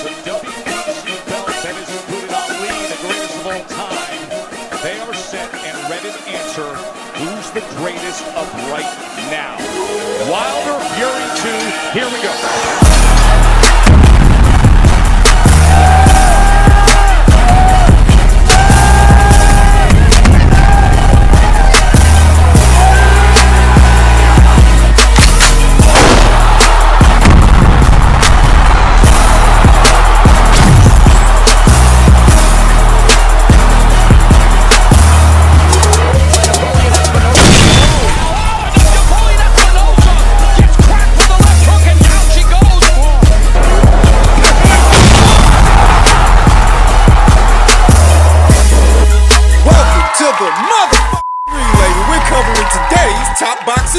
WBC belt that has included Ali, the greatest of all time. They are set and ready to answer who's the greatest of right now. Wilder, Fury 2, here we go.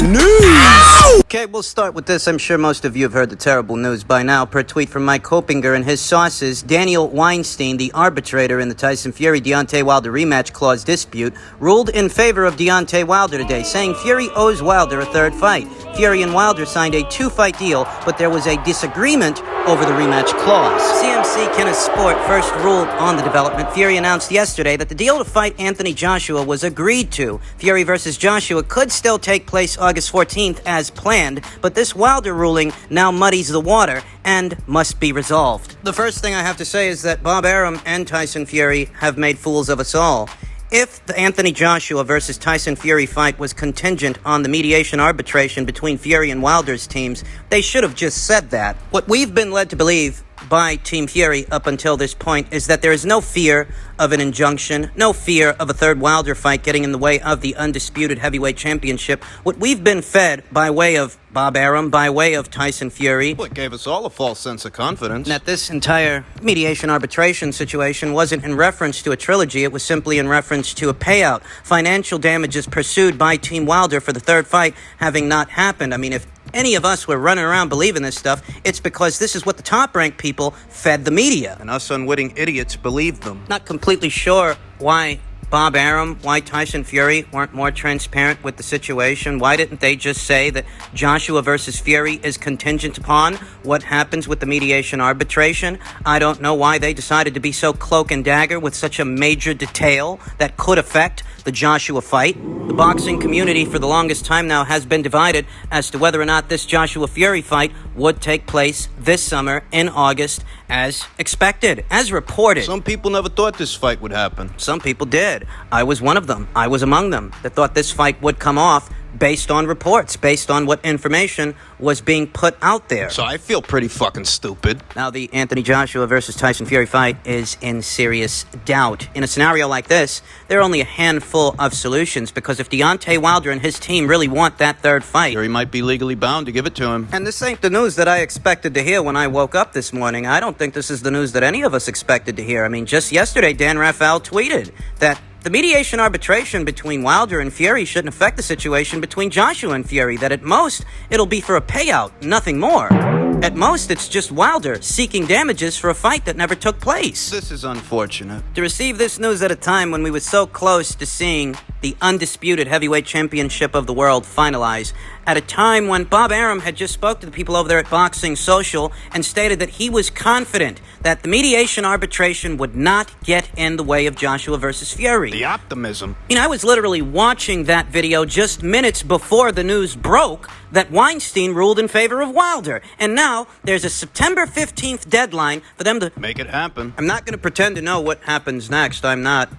News! Okay, we'll start with this. I'm sure most of you have heard the terrible news by now. Per tweet from Mike Hopinger and his sources, Daniel Weinstein, the arbitrator in the Tyson Fury-Deontay Wilder rematch clause dispute, ruled in favor of Deontay Wilder today, saying Fury owes Wilder a third fight. Fury and Wilder signed a two-fight deal, but there was a disagreement over the rematch clause. CMC Kenneth Sport first ruled on the development. Fury announced yesterday that the deal to fight Anthony Joshua was agreed to. Fury versus Joshua could still take place August 14th as planned, but this Wilder ruling now muddies the water and must be resolved. The first thing I have to say is that Bob Arum and Tyson Fury have made fools of us all. If the Anthony Joshua versus Tyson Fury fight was contingent on the mediation arbitration between Fury and Wilder's teams, they should have just said that. What we've been led to believe by Team Fury up until this point is that there is no fear of an injunction, no fear of a third Wilder fight getting in the way of the undisputed heavyweight championship. What we've been fed by way of Bob Arum, by way of Tyson Fury, well, it gave us all a false sense of confidence. That this entire mediation arbitration situation wasn't in reference to a trilogy, it was simply in reference to a payout. Financial damages pursued by Team Wilder for the third fight having not happened. I mean, if any of us were running around believing this stuff, it's because this is what the top-ranked people fed the media. And us unwitting idiots believed them. Not completely sure why Bob Arum, why Tyson Fury weren't more transparent with the situation. Why didn't they just say that Joshua versus Fury is contingent upon what happens with the mediation arbitration? I don't know why they decided to be so cloak and dagger with such a major detail that could affect the Joshua fight. The boxing community for the longest time now has been divided as to whether or not this Joshua Fury fight would take place this summer in August as expected, as reported. Some people never thought this fight would happen. Some people did. I was one of them. I was among them that thought this fight would come off based on reports, based on what information was being put out there. So I feel pretty fucking stupid. Now the Anthony Joshua versus Tyson Fury fight is in serious doubt. In a scenario like this, there are only a handful of solutions, because if Deontay Wilder and his team really want that third fight, Fury might be legally bound to give it to him. And this ain't the news that I expected to hear when I woke up this morning. I don't think this is the news that any of us expected to hear. I mean, just yesterday, Dan Raphael tweeted that the mediation arbitration between Wilder and Fury shouldn't affect the situation between Joshua and Fury, that at most, it'll be for a payout, nothing more. At most, it's just Wilder seeking damages for a fight that never took place. This is unfortunate. To receive this news at a time when we were so close to seeing the undisputed heavyweight championship of the world finalize, at a time when Bob Arum had just spoke to the people over there at Boxing Social and stated that he was confident that the mediation arbitration would not get in the way of Joshua versus Fury. The optimism. I was literally watching that video just minutes before the news broke that Weinstein ruled in favor of Wilder. And now there's a September 15th deadline for them to make it happen. I'm not going to pretend to know what happens next. I'm not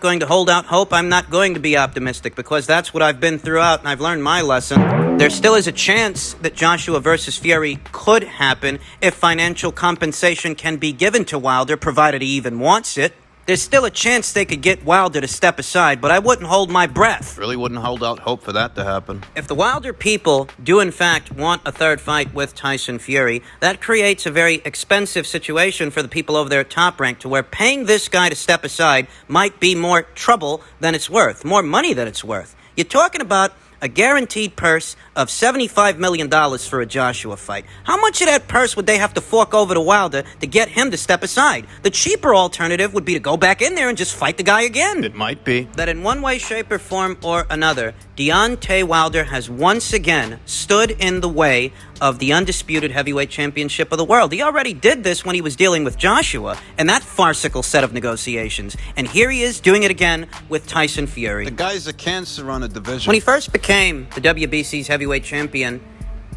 going to hold out hope. I'm not going to be optimistic, because that's what I've been throughout, and I've learned my lesson. There still is a chance that Joshua versus Fury could happen if financial compensation can be given to Wilder, provided he even wants it. There's still a chance they could get Wilder to step aside, but I wouldn't hold my breath. Really wouldn't hold out hope for that to happen. If the Wilder people do in fact want a third fight with Tyson Fury, that creates a very expensive situation for the people over there at Top Rank, to where paying this guy to step aside might be more trouble than it's worth, more money than it's worth. You're talking about a guaranteed purse of $75 million for a Joshua fight. How much of that purse would they have to fork over to Wilder to get him to step aside? The cheaper alternative would be to go back in there and just fight the guy again. It might be. That in one way, shape, or form or another, Deontay Wilder has once again stood in the way of the undisputed heavyweight championship of the world. He already did this when he was dealing with Joshua and that farcical set of negotiations. And here he is doing it again with Tyson Fury. The guy's a cancer on a division. When he first became the WBC's heavyweight champion,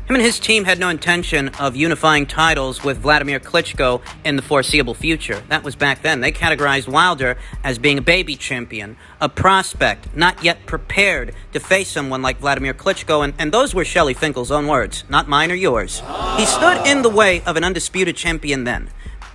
him and his team had no intention of unifying titles with Vladimir Klitschko in the foreseeable future. That was back then. They categorized Wilder as being a baby champion, a prospect, not yet prepared to face someone like Vladimir Klitschko, and those were Shelley Finkel's own words, not mine or yours. He stood in the way of an undisputed champion then.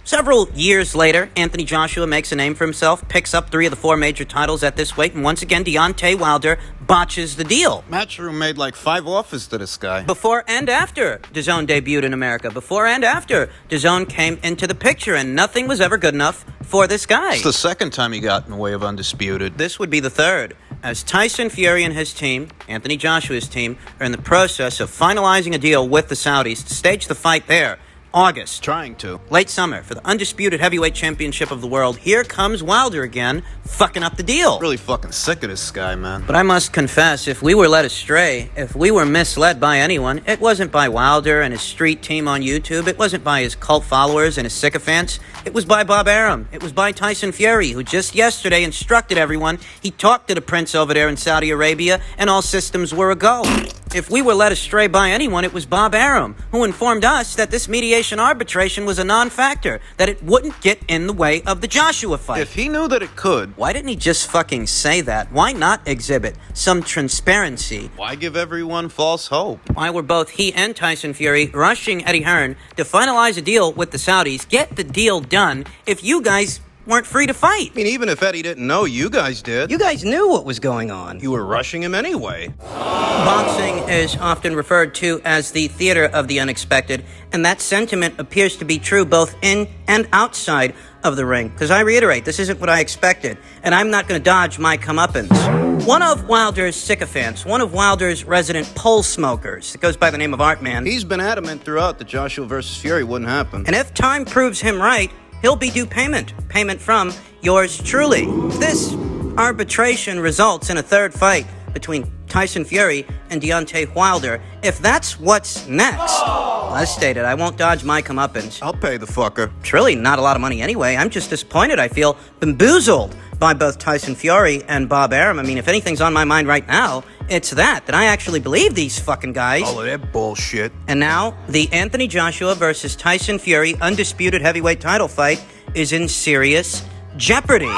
Several years later, Anthony Joshua makes a name for himself, picks up 3 of the 4 major titles at this weight, and once again, Deontay Wilder botches the deal. Matchroom made like 5 offers to this guy. Before and after DAZN debuted in America, before and after DAZN came into the picture, and nothing was ever good enough for this guy. It's the second time he got in the way of undisputed. This would be the third, as Tyson Fury and his team, Anthony Joshua's team, are in the process of finalizing a deal with the Saudis to stage the fight there. August. Trying to. Late summer for the undisputed heavyweight championship of the world. Here comes Wilder again, fucking up the deal. Really fucking sick of this guy, man. But I must confess, if we were led astray, if we were misled by anyone, it wasn't by Wilder and his street team on YouTube. It wasn't by his cult followers and his sycophants. It was by Bob Arum. It was by Tyson Fury, who just yesterday instructed everyone. He talked to the prince over there in Saudi Arabia, and all systems were a-go. If we were led astray by anyone, it was Bob Arum, who informed us that this mediation arbitration was a non-factor, that it wouldn't get in the way of the Joshua fight. If he knew that it could, Why didn't he just fucking say that? Why not exhibit some transparency? why give everyone false hope? Why were both he and Tyson Fury rushing Eddie Hearn to finalize a deal with the Saudis, get the deal done, if you guys weren't free to fight? I mean, even if Eddie didn't know, you guys did. You guys knew what was going on. You were rushing him anyway. Boxing is often referred to as the theater of the unexpected, and that sentiment appears to be true both in and outside of the ring. Because I reiterate, this isn't what I expected, and I'm not going to dodge my comeuppance. One of Wilder's sycophants, one of Wilder's resident pole smokers, it goes by the name of Artman. He's been adamant throughout that Joshua versus Fury wouldn't happen. And if time proves him right, he'll be due payment from yours truly. If this arbitration results in a third fight between Tyson Fury and Deontay Wilder, if that's what's next, as stated, I won't dodge my comeuppance. I'll pay the fucker. It's really not a lot of money anyway. I'm just disappointed. I feel bamboozled by both Tyson Fury and Bob Arum. I mean, if anything's on my mind right now, it's that I actually believe these fucking guys. All of that bullshit. And now, the Anthony Joshua versus Tyson Fury undisputed heavyweight title fight is in serious jeopardy.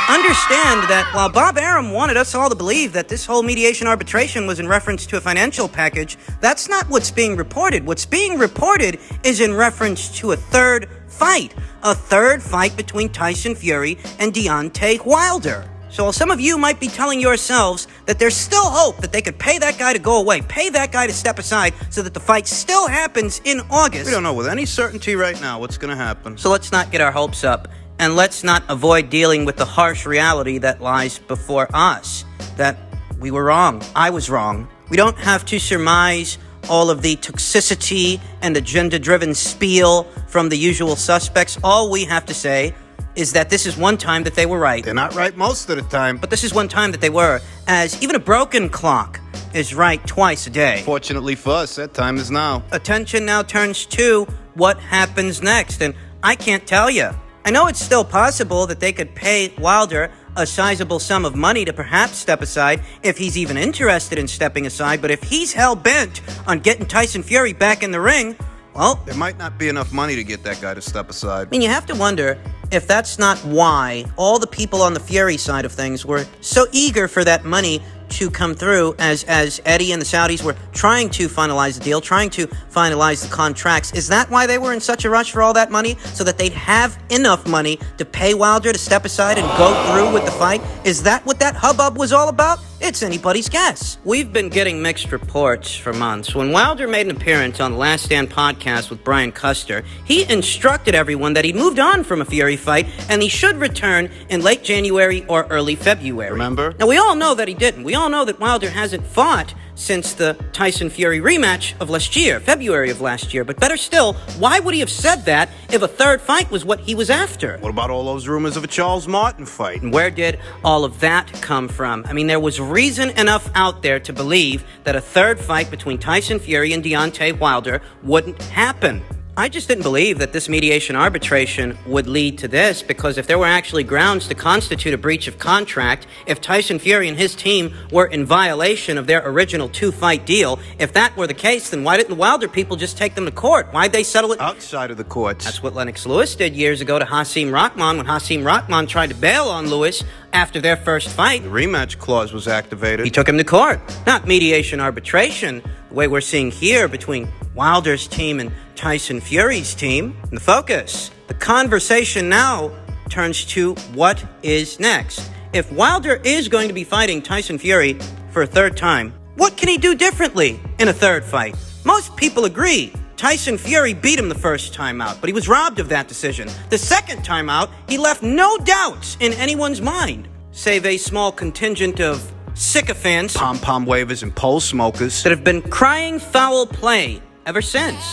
Understand that while Bob Arum wanted us all to believe that this whole mediation arbitration was in reference to a financial package, that's not what's being reported. What's being reported is in reference to a third fight between Tyson Fury and Deontay Wilder. So while some of you might be telling yourselves that there's still hope that they could pay that guy to go away, pay that guy to step aside so that the fight still happens in August. We don't know with any certainty right now what's going to happen. So let's not get our hopes up, and let's not avoid dealing with the harsh reality that lies before us, that we were wrong. I was wrong. We don't have to surmise all of the toxicity and agenda-driven spiel from the usual suspects. All we have to say is that this is one time that they were right. They're not right most of the time. But this is one time that they were, as even a broken clock is right twice a day. Fortunately for us, that time is now. Attention now turns to what happens next, and I can't tell you. I know it's still possible that they could pay Wilder a sizable sum of money to perhaps step aside if he's even interested in stepping aside, but if he's hell-bent on getting Tyson Fury back in the ring, well, there might not be enough money to get that guy to step aside. I mean, you have to wonder if that's not why all the people on the Fury side of things were so eager for that money to come through as Eddie and the Saudis were trying to finalize the deal, trying to finalize the contracts. Is that why they were in such a rush for all that money? So that they'd have enough money to pay Wilder to step aside and go through with the fight? Is that what that hubbub was all about? It's anybody's guess. We've been getting mixed reports for months. When Wilder made an appearance on the Last Stand podcast with Brian Custer, he instructed everyone that he'd moved on from a Fury fight and he should return in late January or early February. Remember? Now, we all know that he didn't. We all know that Wilder hasn't fought since the Tyson Fury rematch of last year, February of last year. But better still, why would he have said that if a third fight was what he was after? What about all those rumors of a Charles Martin fight? And where did all of that come from? I mean, there was reason enough out there to believe that a third fight between Tyson Fury and Deontay Wilder wouldn't happen. I just didn't believe that this mediation arbitration would lead to this, because if there were actually grounds to constitute a breach of contract, if Tyson Fury and his team were in violation of their original two-fight deal, if that were the case, then why didn't the Wilder people just take them to court? Why'd they settle it outside of the courts? That's what Lennox Lewis did years ago to Hasim Rahman when Hasim Rahman tried to bail on Lewis after their first fight. The rematch clause was activated. He took him to court, not mediation arbitration, the way we're seeing here between Wilder's team and Tyson Fury's team. And the focus, the conversation now turns to what is next. If Wilder is going to be fighting Tyson Fury for a third time, what can he do differently in a third fight? Most people agree Tyson Fury beat him the first time out, but he was robbed of that decision. The second time out, he left no doubts in anyone's mind, save a small contingent of sycophants, pom-pom wavers and pole smokers that have been crying foul play ever since.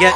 Yet,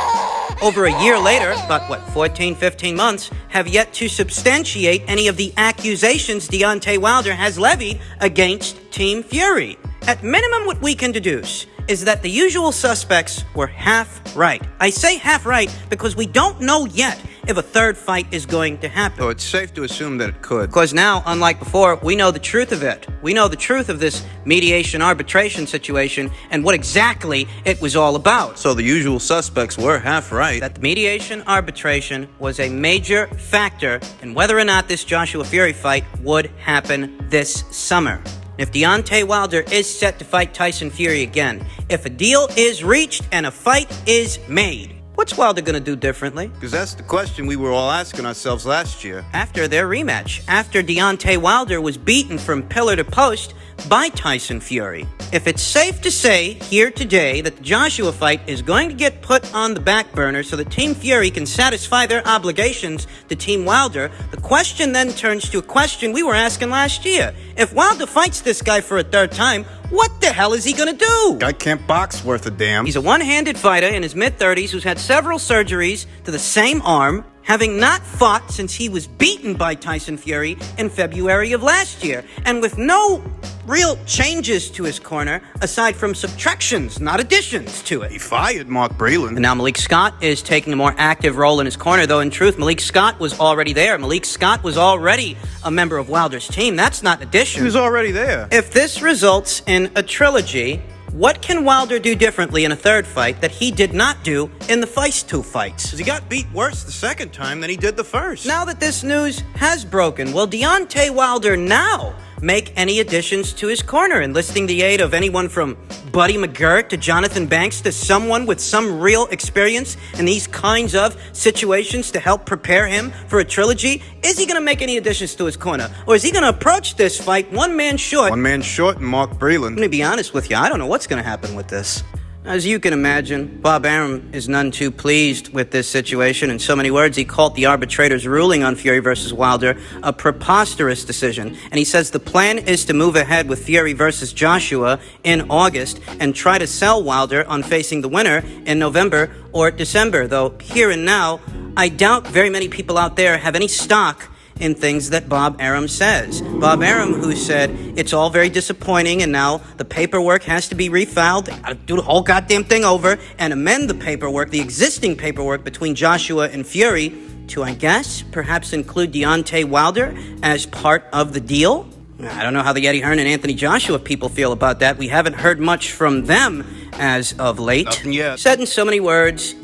over a year later, about 14, 15 months, have yet to substantiate any of the accusations Deontay Wilder has levied against Team Fury. At minimum, what we can deduce is that the usual suspects were half right. I say half right because we don't know yet if a third fight is going to happen. So it's safe to assume that it could. Because now, unlike before, we know the truth of it. We know the truth of this mediation arbitration situation and what exactly it was all about. So the usual suspects were half right. That the mediation arbitration was a major factor in whether or not this Joshua Fury fight would happen this summer. If Deontay Wilder is set to fight Tyson Fury again, if a deal is reached and a fight is made, what's Wilder going to do differently? Because that's the question we were all asking ourselves last year. After their rematch, after Deontay Wilder was beaten from pillar to post by Tyson Fury. If it's safe to say here today that the Joshua fight is going to get put on the back burner so that Team Fury can satisfy their obligations to Team Wilder, the question then turns to a question we were asking last year. If Wilder fights this guy for a third time, what the hell is he gonna do? Guy can't box worth a damn. He's a one-handed fighter in his mid-30s who's had several surgeries to the same arm, having not fought since he was beaten by Tyson Fury in February of last year, and with no real changes to his corner aside from subtractions, not additions to it. He fired Mark Breland. And now Malik Scott is taking a more active role in his corner, though in truth, Malik Scott was already there. Malik Scott was already a member of Wilder's team. That's not an addition. He was already there. If this results in a trilogy, what can Wilder do differently in a third fight that he did not do in the first two fights? Because he got beat worse the second time than he did the first. Now that this news has broken, will Deontay Wilder now make any additions to his corner, enlisting the aid of anyone from Buddy McGirt to Jonathan Banks to someone with some real experience in these kinds of situations to help prepare him for a trilogy? Is he going to make any additions to his corner? Or is he going to approach this fight one man short? One man short and Mark Breland. Let me be honest with you, I don't know what's going to happen with this. As you can imagine, Bob Arum is none too pleased with this situation. In so many words, he called the arbitrator's ruling on Fury versus Wilder a preposterous decision. And he says the plan is to move ahead with Fury versus Joshua in August and try to sell Wilder on facing the winner in November or December. Though here and now, I doubt very many people out there have any stock in things that Bob Arum says. Bob Arum, who said it's all very disappointing and now the paperwork has to be refiled, they gotta do the whole goddamn thing over and amend the paperwork, the existing paperwork between Joshua and Fury to, I guess, perhaps include Deontay Wilder as part of the deal. I don't know how the Eddie Hearn and Anthony Joshua people feel about that. We haven't heard much from them as of late. Nothing yet. Said in so many words,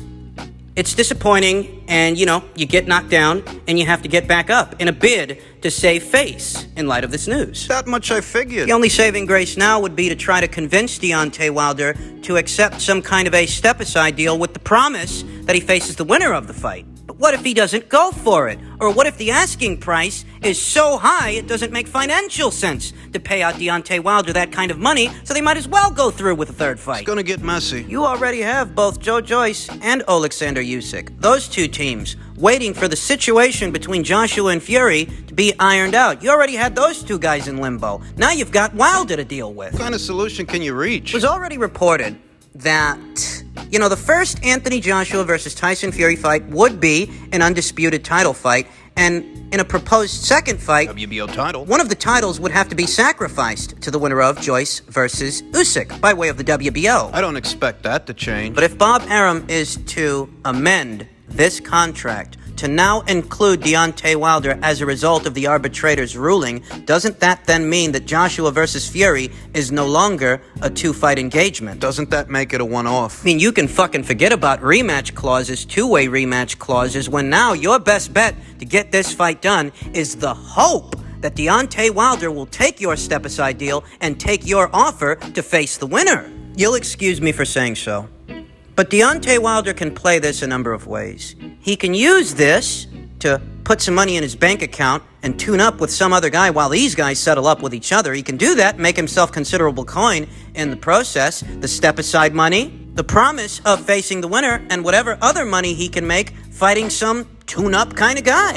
it's disappointing, and, you get knocked down, and you have to get back up in a bid to save face in light of this news. That much I figured. The only saving grace now would be to try to convince Deontay Wilder to accept some kind of a step-aside deal with the promise that he faces the winner of the fight. But what if he doesn't go for it? Or what if the asking price is so high it doesn't make financial sense to pay out Deontay Wilder that kind of money, so they might as well go through with a third fight? It's gonna get messy. You already have both Joe Joyce and Alexander Usyk, those two teams, waiting for the situation between Joshua and Fury to be ironed out. You already had those two guys in limbo. Now you've got Wilder to deal with. What kind of solution can you reach? It was already reported that, the first Anthony Joshua versus Tyson Fury fight would be an undisputed title fight, and in a proposed second fight, WBO title. one of the titles would have to be sacrificed to the winner of Joyce versus Usyk by way of the WBO. I don't expect that to change. But if Bob Arum is to amend this contract to now include Deontay Wilder as a result of the arbitrator's ruling, doesn't that then mean that Joshua versus Fury is no longer a two-fight engagement? Doesn't that make it a one-off? I mean, you can fucking forget about rematch clauses, two-way rematch clauses, when now your best bet to get this fight done is the hope that Deontay Wilder will take your step-aside deal and take your offer to face the winner. You'll excuse me for saying so, but Deontay Wilder can play this a number of ways. He can use this to put some money in his bank account and tune up with some other guy while these guys settle up with each other. He can do that, make himself considerable coin in the process. The step-aside money, the promise of facing the winner, and whatever other money he can make fighting some tune-up kind of guy.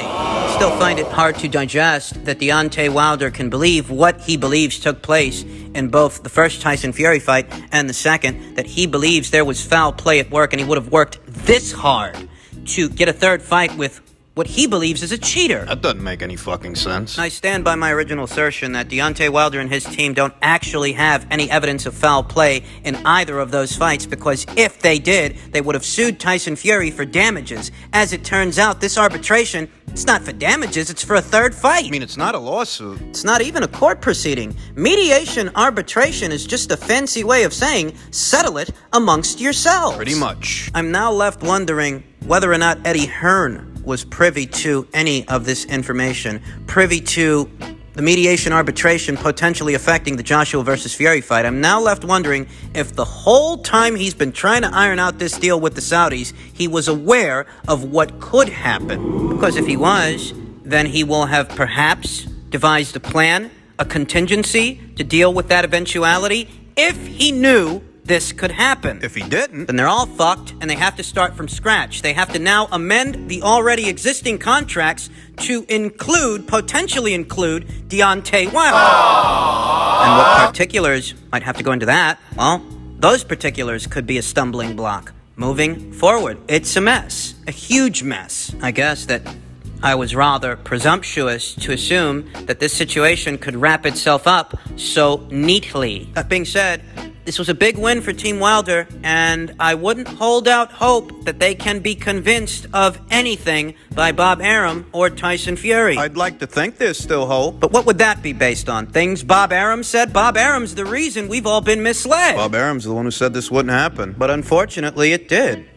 Still find it hard to digest that Deontay Wilder can believe what he believes took place in both the first Tyson Fury fight and the second, that he believes there was foul play at work and he would have worked this hard to get a third fight with what he believes is a cheater. That doesn't make any fucking sense. I stand by my original assertion that Deontay Wilder and his team don't actually have any evidence of foul play in either of those fights, because if they did, they would have sued Tyson Fury for damages. As it turns out, this arbitration, it's not for damages, it's for a third fight. I mean, it's not a lawsuit. It's not even a court proceeding. Mediation arbitration is just a fancy way of saying settle it amongst yourselves. Pretty much. I'm now left wondering whether or not Eddie Hearn was privy to any of this information, privy to the mediation arbitration potentially affecting the Joshua versus Fury fight. I'm now left wondering if the whole time he's been trying to iron out this deal with the Saudis, he was aware of what could happen. Because if he was, then he will have perhaps devised a plan, a contingency to deal with that eventuality if he knew this could happen. If he didn't, Then they're all fucked, and they have to start from scratch. They have to now amend the already existing contracts to potentially include Deontay Wilder. And what particulars might have to go into that? Well, those particulars could be a stumbling block. Moving forward, it's a mess. A huge mess. I guess that I was rather presumptuous to assume that this situation could wrap itself up so neatly. That being said, this was a big win for Team Wilder, and I wouldn't hold out hope that they can be convinced of anything by Bob Arum or Tyson Fury. I'd like to think there's still hope. But what would that be based on? Things Bob Arum said? Bob Arum's the reason we've all been misled. Bob Arum's the one who said this wouldn't happen. But unfortunately, it did.